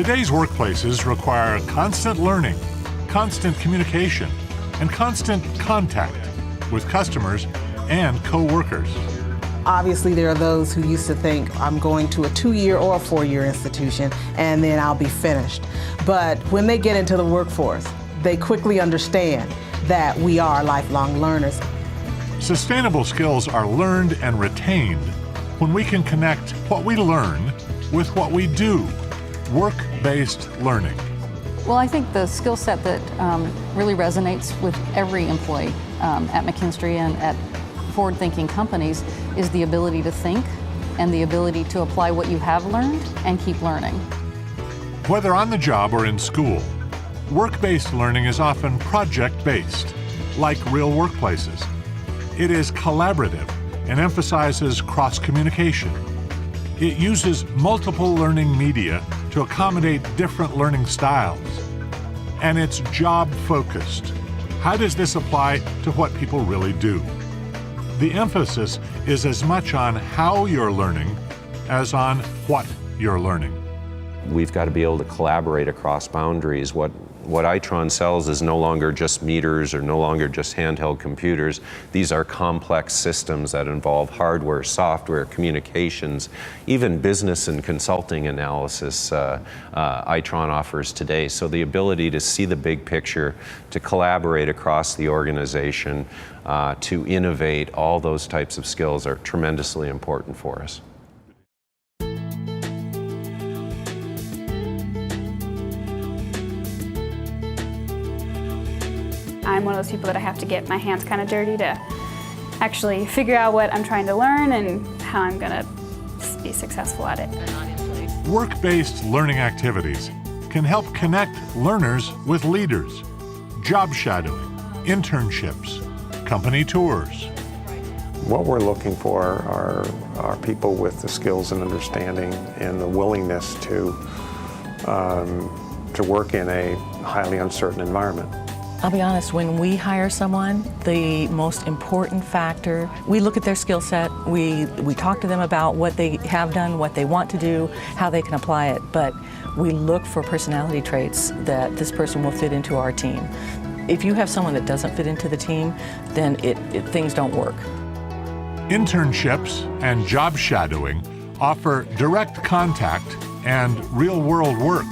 Today's workplaces require constant learning, constant communication, and constant contact with customers and co-workers. Obviously, there are those who used to think, I'm going to a 2-year or a 4-year institution and then I'll be finished. But when they get into the workforce, they quickly understand that we are lifelong learners. Sustainable skills are learned and retained when we can connect what we learn with what we do. Work-based learning. Well, I think the skill set that really resonates with every employee at McKinstry and at forward-thinking companies is the ability to think and the ability to apply what you have learned and keep learning. Whether on the job or in school, work-based learning is often project-based, like real workplaces. It is collaborative and emphasizes cross-communication. It uses multiple learning media to accommodate different learning styles. And it's job-focused. How does this apply to what people really do? The emphasis is as much on how you're learning as on what you're learning. We've got to be able to collaborate across boundaries. What Itron sells is no longer just meters or no longer just handheld computers. These are complex systems that involve hardware, software, communications, even business and consulting analysis Itron offers today. So the ability to see the big picture, to collaborate across the organization, to innovate, all those types of skills are tremendously important for us. I'm one of those people that I have to get my hands kind of dirty to actually figure out what I'm trying to learn and how I'm going to be successful at it. Work-based learning activities can help connect learners with leaders, job shadowing, internships, company tours. What we're looking for are people with the skills and understanding and the willingness to work in a highly uncertain environment. I'll be honest, when we hire someone, the most important factor, we look at their skill set, we talk to them about what they have done, what they want to do, how they can apply it, but we look for personality traits that this person will fit into our team. If you have someone that doesn't fit into the team, then things don't work. Internships and job shadowing offer direct contact and real-world work.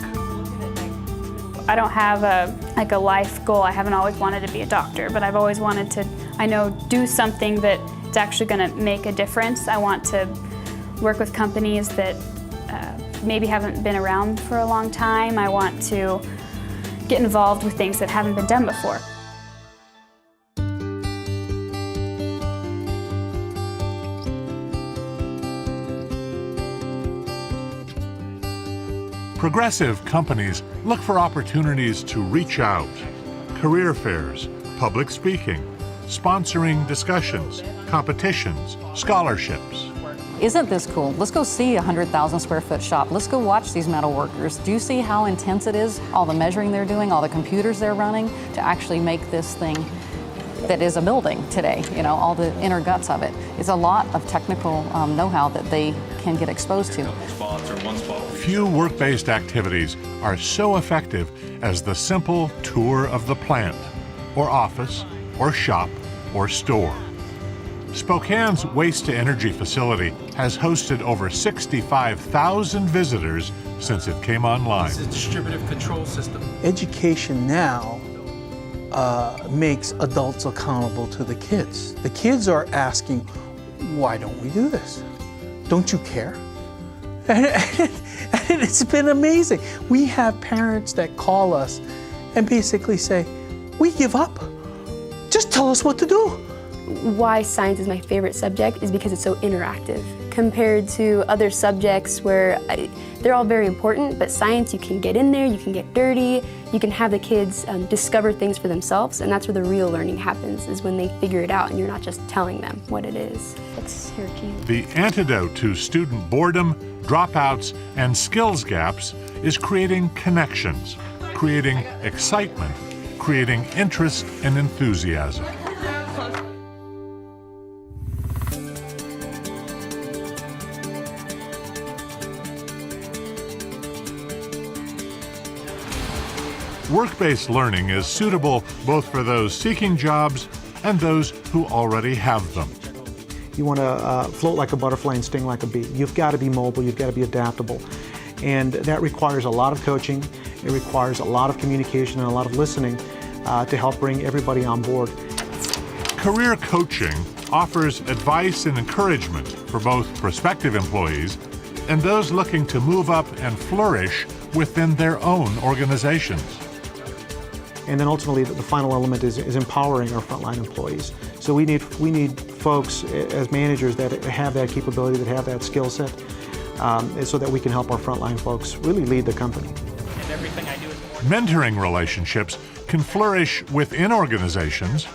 I don't have a life goal. I haven't always wanted to be a doctor, but I've always wanted to, do something that's actually going to make a difference. I want to work with companies that maybe haven't been around for a long time. I want to get involved with things that haven't been done before. Progressive companies look for opportunities to reach out. Career fairs, public speaking, sponsoring discussions, competitions, scholarships. Isn't this cool? Let's go see a 100,000 square foot shop. Let's go watch these metal workers. Do you see how intense it is? All the measuring they're doing, all the computers they're running to actually make this thing that is a building today, all the inner guts of it. It's a lot of technical know-how that they can get exposed to. Few work-based activities are so effective as the simple tour of the plant, or office, or shop, or store. Spokane's waste-to-energy facility has hosted over 65,000 visitors since it came online. It's a distributive control system. Education now makes adults accountable to the kids. The kids are asking, why don't we do this? Don't you care? And it's been amazing. We have parents that call us and basically say, we give up. Just tell us what to do. Why science is my favorite subject is because it's so interactive compared to other subjects where they're all very important, but science, you can get in there, you can get dirty, you can have the kids discover things for themselves, and that's where the real learning happens, is when they figure it out and you're not just telling them what it is. It's Syracuse. The antidote to student boredom, dropouts, and skills gaps is creating connections, creating excitement, creating interest and enthusiasm. Work-based learning is suitable both for those seeking jobs and those who already have them. You want to float like a butterfly and sting like a bee. You've got to be mobile, you've got to be adaptable. And that requires a lot of coaching, it requires a lot of communication and a lot of listening to help bring everybody on board. Career coaching offers advice and encouragement for both prospective employees and those looking to move up and flourish within their own organizations. And then ultimately, the final element is empowering our frontline employees. So we need folks as managers that have that capability, that have that skill set, so that we can help our frontline folks really lead the company. Mentoring relationships can flourish within organizations,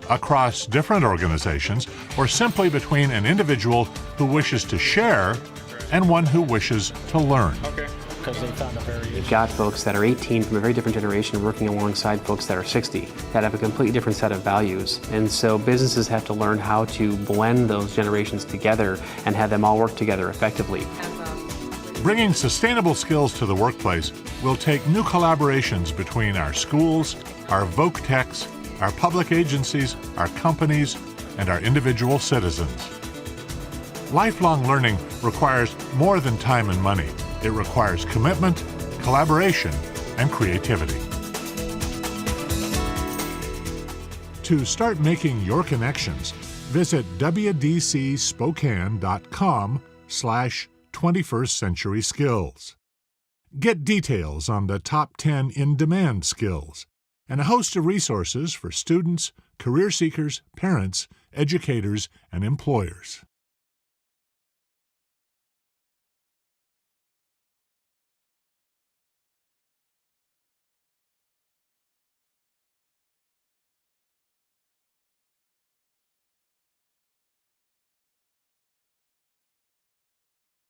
across different organizations, or simply between an individual who wishes to share and one who wishes to learn. You've got folks that are 18 from a very different generation working alongside folks that are 60 that have a completely different set of values. And so businesses have to learn how to blend those generations together and have them all work together effectively. Bringing sustainable skills to the workplace will take new collaborations between our schools, our voc techs, our public agencies, our companies, and our individual citizens. Lifelong learning requires more than time and money. It requires commitment, collaboration, and creativity. To start making your connections, visit wdcspokane.com/21st Century Skills. Get details on the top 10 in-demand skills and a host of resources for students, career seekers, parents, educators, and employers.